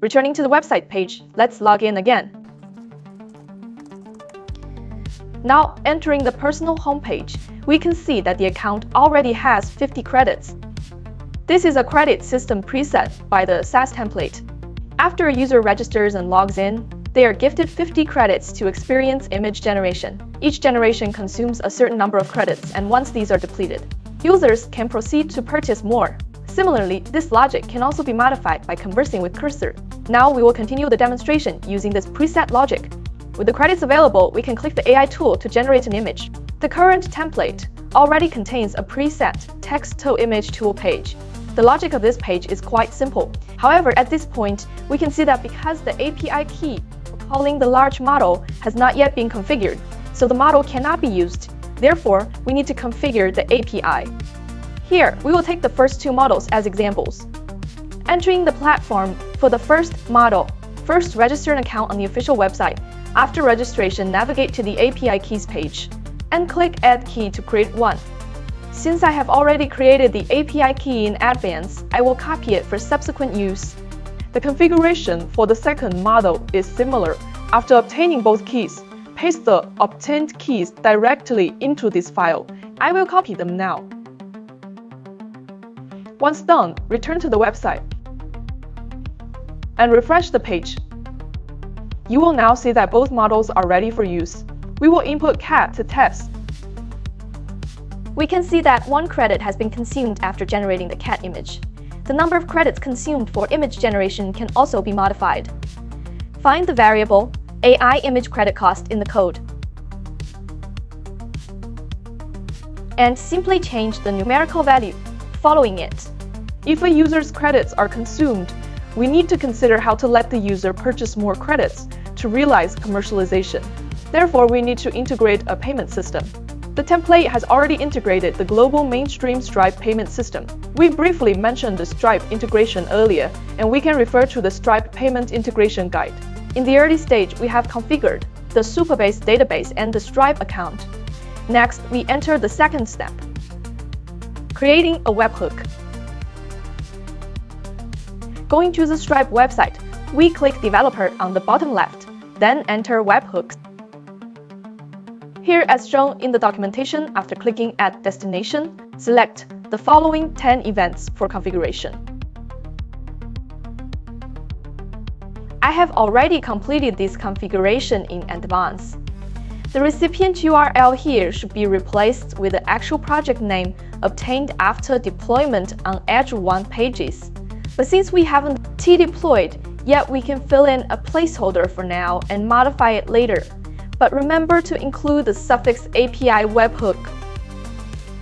Returning to the website page, let's log in again. Now, entering the personal homepage, we can see that the account already has 50 credits. This is a credit system preset by the SaaS template. After a user registers and logs in, they are gifted 50 credits to experience image generation. Each generation consumes a certain number of credits, and once these are depleted, users can proceed to purchase more. Similarly, this logic can also be modified by conversing with cursor. Now we will continue the demonstration using this preset logic. With the credits available, we can click the AI tool to generate an image. The current template already contains a preset text-to-image tool page. The logic of this page is quite simple. However, at this point, we can see that because the API key for calling the large model has not yet been configured, so the model cannot be used. Therefore, we need to configure the API. Here, we will take the first two models as examples. Entering the platform for the first model, first register an account on the official website. After registration, navigate to the API keys page and click Add Key to create one. Since I have already created the API key in advance, I will copy it for subsequent use. The configuration for the second model is similar. After obtaining both keys, paste the obtained keys directly into this file. I will copy them now. Once done, return to the website and refresh the page. You will now see that both models are ready for use. We will input cat to test. We can see that 1 credit has been consumed after generating the cat image. The number of credits consumed for image generation can also be modified. Find the variable AI image credit cost in the code and simply change the numerical value following it. If a user's credits are consumed, we need to consider how to let the user purchase more credits to realize commercialization. Therefore, we need to integrate a payment system. The template has already integrated the global mainstream Stripe payment system. We briefly mentioned the Stripe integration earlier, and we can refer to the Stripe payment integration guide. In the early stage, we have configured the Supabase database and the Stripe account. Next, we enter the second step, creating a webhook. Going to the Stripe website, we click Developer on the bottom left, then enter Webhooks. Here, as shown in the documentation, after clicking Add Destination, select the following 10 events for configuration. I have already completed this configuration in advance. The recipient URL here should be replaced with the actual project name obtained after deployment on EdgeOne Pages. But since we haven't deployed, yet we can fill in a placeholder for now and modify it later. But remember to include the suffix API webhook.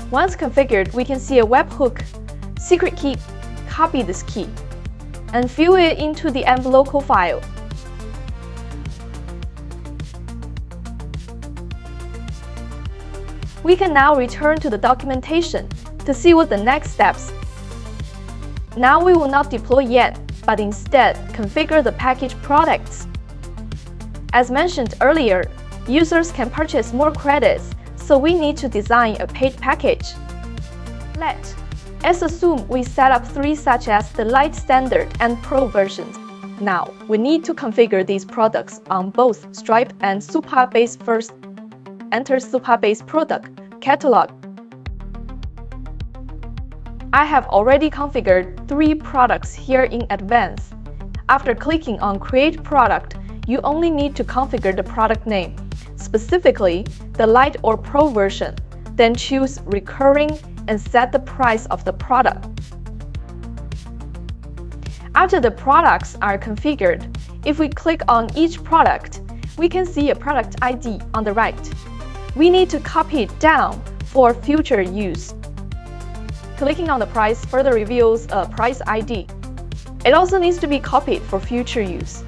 Once configured, we can see a webhook secret key. Copy this key and fill it into the local file. We can now return to the documentation to see what the next steps. Now we will not deploy yet, but instead configure the package products. As mentioned earlier, users can purchase more credits, so we need to design a paid package. Let's assume we set up 3 such as the Lite Standard and Pro versions. Now, we need to configure these products on both Stripe and Supabase first. Enter Supabase product catalog. I have already configured 3 products here in advance. After clicking on Create Product, you only need to configure the product name, specifically the Lite or Pro version, then choose Recurring and set the price of the product. After the products are configured, if we click on each product, we can see a product ID on the right. We need to copy it down for future use. Clicking on the price further reveals a price ID. It also needs to be copied for future use.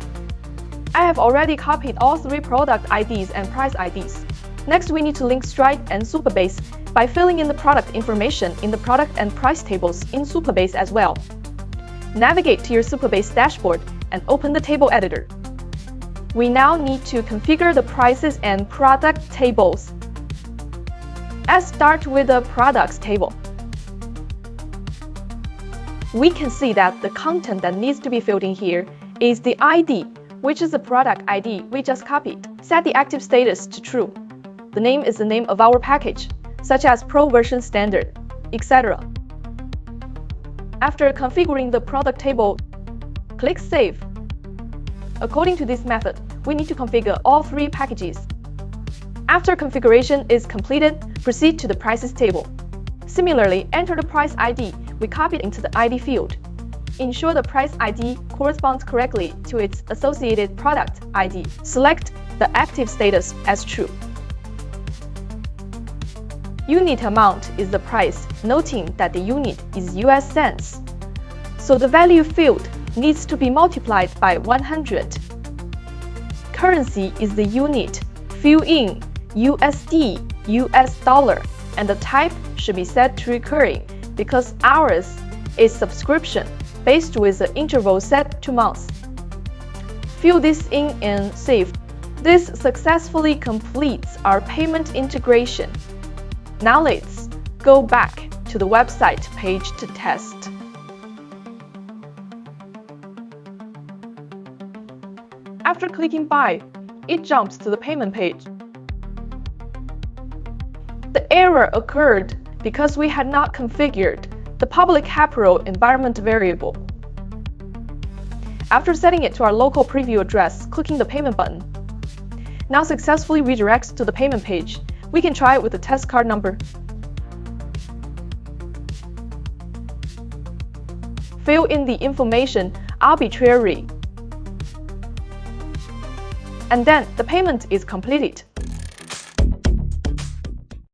I have already copied all 3 product IDs and price IDs. Next, we need to link Stripe and Supabase by filling in the product information in the product and price tables in Supabase as well. Navigate to your Supabase dashboard and open the table editor. We now need to configure the prices and product tables. Let's start with the products table. We can see that the content that needs to be filled in here is the ID, which is the product ID we just copied. Set the active status to true. The name is the name of our package, such as Pro version standard, etc. After configuring the product table, click Save. According to this method, we need to configure all 3 packages. After configuration is completed, proceed to the prices table. Similarly, enter the price ID we copied into the ID field. Ensure the price ID corresponds correctly to its associated product ID. Select the active status as true. Unit amount is the price, noting that the unit is US cents. So the value field needs to be multiplied by 100. Currency is the unit. Fill in USD, US dollar, and the type should be set to recurring because ours is subscription based with the interval set to months. Fill this in and save. This successfully completes our payment integration. Now let's go back to the website page to test. After clicking Buy, it jumps to the payment page. The error occurred because we had not configured the public HAPRO environment variable. After setting it to our local preview address, clicking the payment button now successfully redirects to the payment page. We can try it with the test card number. Fill in the information arbitrarily. And then the payment is completed.